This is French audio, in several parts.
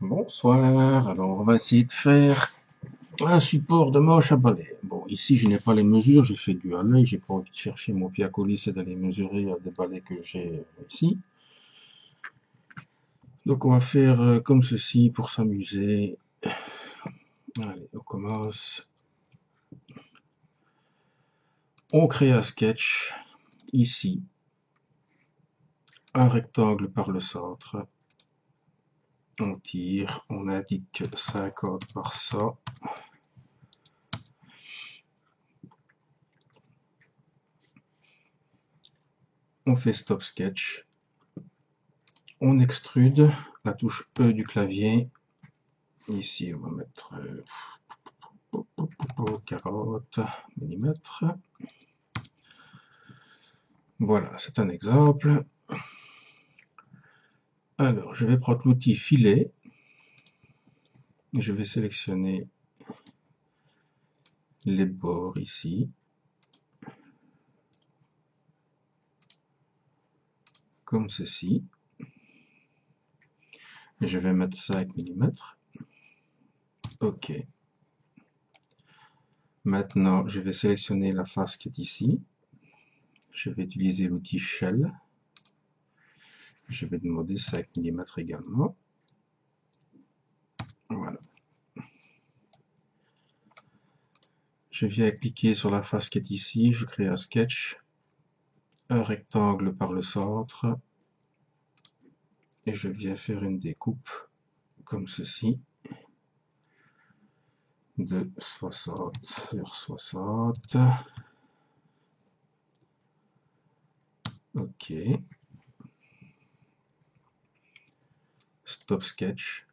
Bonsoir, alors on va essayer de faire un support de moche à balai. Bon, ici je n'ai pas les mesures, j'ai fait du à l'œil, j'ai pas envie de chercher mon pied à colis et d'aller mesurer des balais que j'ai ici. Donc on va faire comme ceci pour s'amuser. Allez, on commence. On crée un sketch, ici, un rectangle par le centre. On tire, on indique 50 par ça. On fait stop sketch. On extrude la touche E du clavier. Ici, on va mettre 40 millimètres. Voilà, c'est un exemple. Alors, je vais prendre l'outil filet. Je vais sélectionner les bords ici. Comme ceci. Je vais mettre 5 millimètres. OK. Maintenant, je vais sélectionner la face qui est ici. Je vais utiliser l'outil Shell. Je vais demander 5 millimètres également. Voilà. Je viens cliquer sur la face qui est ici. Je crée un sketch. Un rectangle par le centre. Et je viens faire une découpe comme ceci. De 60 sur 60. OK. Stop sketch.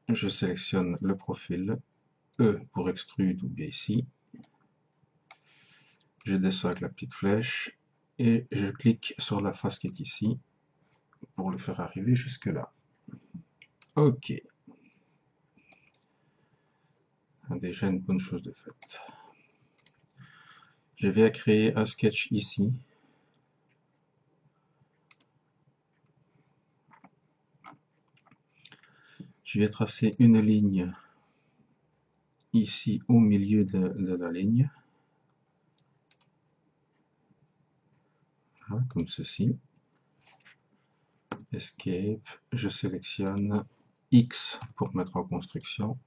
Je sélectionne le profil. E pour extrude ou bien ici. Je descends avec la petite flèche et je clique sur la face qui est ici pour le faire arriver jusque là. OK. Déjà une bonne chose de faite. Je vais créer un sketch ici. Je vais tracer une ligne ici au milieu de la ligne. Voilà, comme ceci. Escape, je sélectionne X pour mettre en construction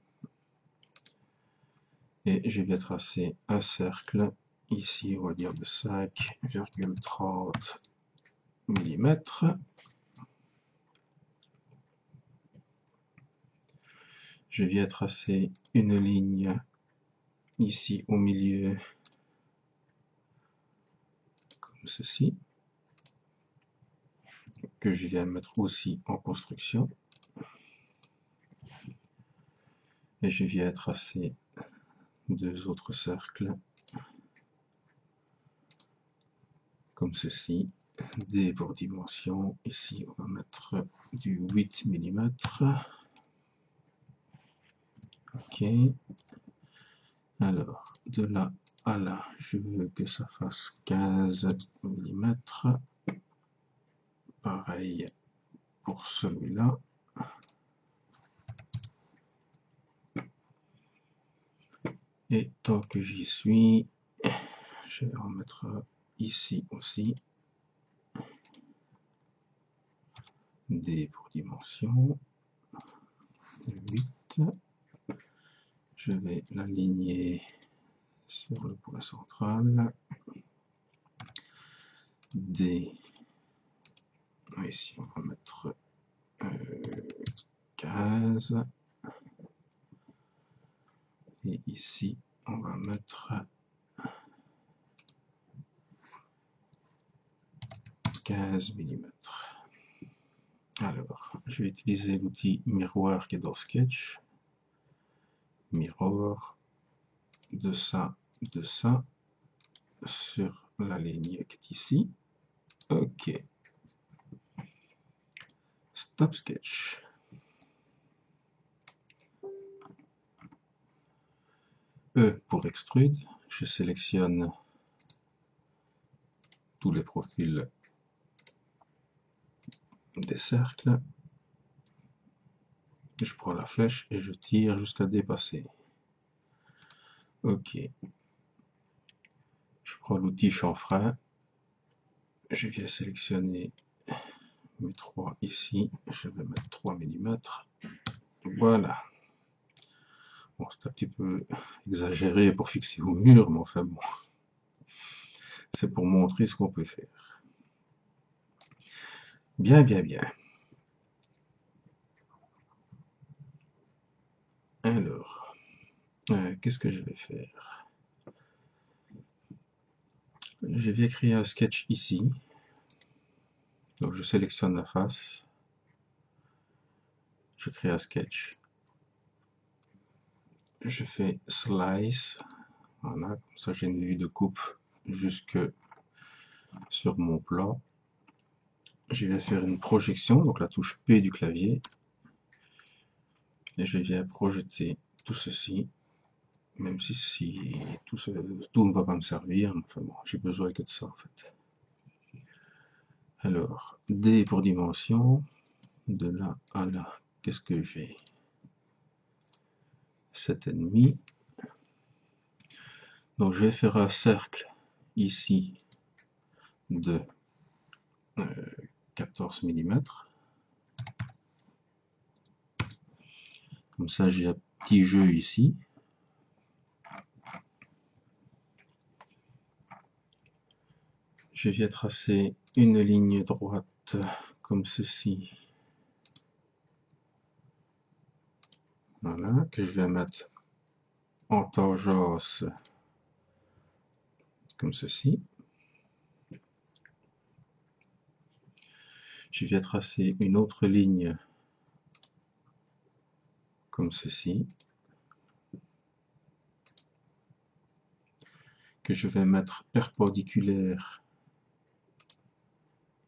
et je vais tracer un cercle ici, on va dire de 5,30 millimètres. Je viens tracer une ligne ici au milieu comme ceci que je viens mettre aussi en construction et je viens tracer deux autres cercles comme ceci. D pour dimension, ici on va mettre du 8 millimètres. OK. Alors, de là à là, je veux que ça fasse 15 millimètres. Pareil pour celui-là. Et tant que j'y suis, je vais en mettre ici aussi. D pour dimension. 8. Je vais l'aligner sur le point central. D. Ici, on va mettre 15. Et ici, on va mettre 15 millimètres. Alors, je vais utiliser l'outil miroir qui est dans Sketch. Miroir de ça sur la ligne qui est ici. OK. Stop sketch. E pour extrude. Je sélectionne tous les profils des cercles. Je prends la flèche et je tire jusqu'à dépasser. Ok. Je prends l'outil chanfrein. Je viens sélectionner mes 3 ici. Je vais mettre 3 mm. Voilà. Bon, c'est un petit peu exagéré pour fixer au mur, mais enfin bon. C'est pour montrer ce qu'on peut faire. Bien, bien, bien. Alors, qu'est-ce que je vais faire? Je vais créer un sketch ici. Donc je sélectionne la face. Je crée un sketch. Je fais slice. Voilà, comme ça j'ai une vue de coupe jusque sur mon plat. Je vais faire une projection, donc la touche P du clavier. Et je viens projeter tout ceci, même si tout ne va pas me servir. Enfin bon, j'ai besoin que de ça en fait. Alors, D pour dimension, de là à là, qu'est-ce que j'ai? 7,5. Donc je vais faire un cercle ici de 14 mm. Comme ça j'ai un petit jeu ici. Je viens tracer une ligne droite comme ceci. Voilà, que je vais mettre en tangence comme ceci. Je viens tracer une autre ligne comme ceci, que je vais mettre perpendiculaire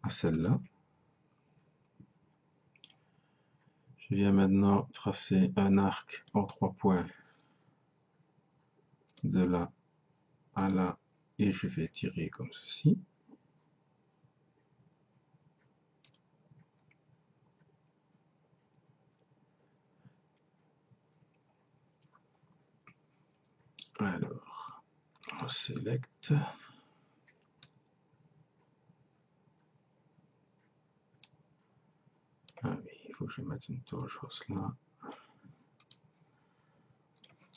à celle-là. Je viens maintenant tracer un arc en 3 points de là à là et je vais tirer comme ceci. Alors, on select. Ah oui, il faut que je mette une tangence là.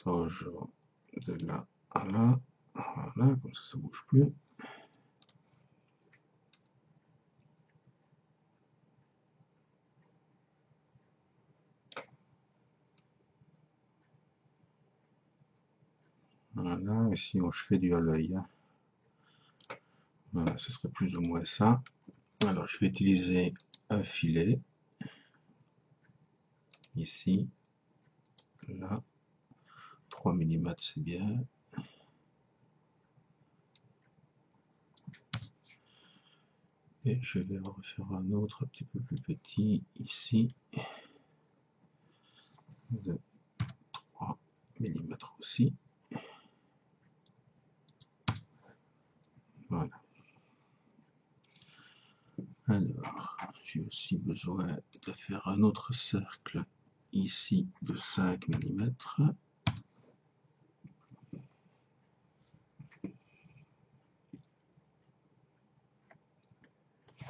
Tangence de là à là. Voilà, comme ça ne bouge plus. Voilà, ici je fais du à l'œil. Voilà, ce serait plus ou moins ça. Alors je vais utiliser un filet. Ici, là. 3 mm c'est bien. Et je vais en refaire un autre un petit peu plus petit ici. De 3 mm aussi. Voilà. Alors, j'ai aussi besoin de faire un autre cercle ici de 5 mm.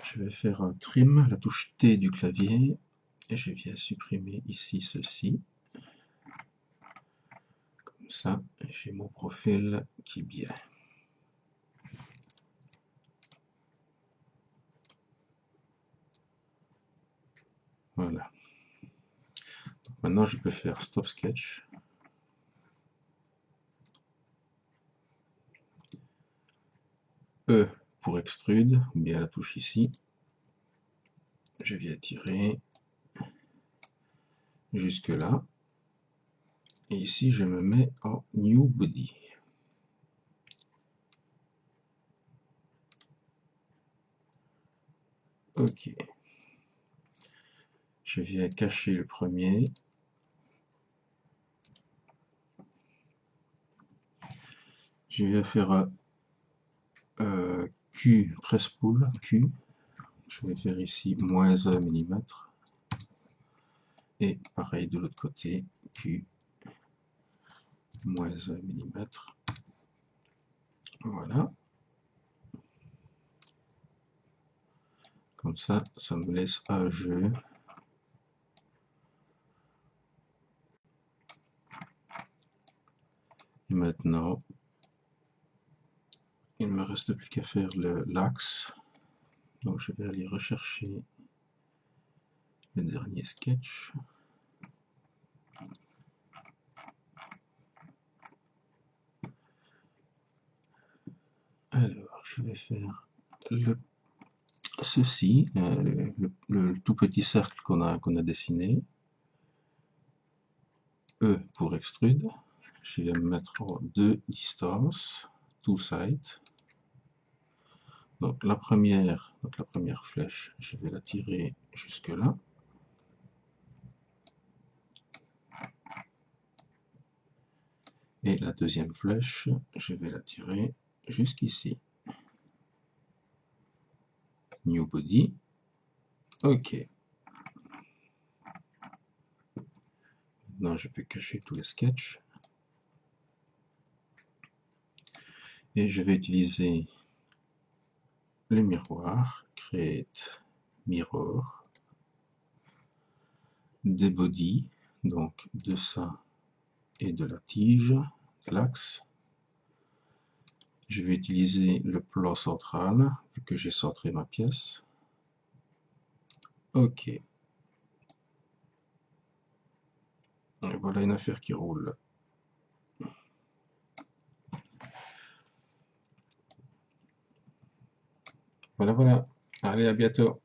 Je vais faire un trim, la touche T du clavier, et je viens supprimer ici ceci. Comme ça, j'ai mon profil qui est bien. Voilà. Donc maintenant, je peux faire Stop Sketch. E pour extrude, ou bien la touche ici. Je viens tirer jusque là. Et ici, je me mets en New Body. Ok. Je viens cacher le premier. Je vais faire un Q press pull. Q. Je vais faire ici moins 1 mm. Et pareil de l'autre côté, Q moins 1 mm. Voilà. Comme ça me laisse un jeu. Et maintenant, il ne me reste plus qu'à faire l'axe. Donc je vais aller rechercher le dernier sketch. Alors, je vais faire ceci, le tout petit cercle qu'on a dessiné. E pour extrude. Je vais me mettre en 2 distances, two side. Donc la première flèche, je vais la tirer jusque là. Et la deuxième flèche, je vais la tirer jusqu'ici. New body. Ok. Maintenant, je peux cacher tous les sketchs. Et je vais utiliser le miroir, create mirror, des bodies, donc de ça et de la tige, de l'axe. Je vais utiliser le plan central, vu que j'ai centré ma pièce. Ok. Et voilà une affaire qui roule. Voilà, voilà. Allez, à bientôt.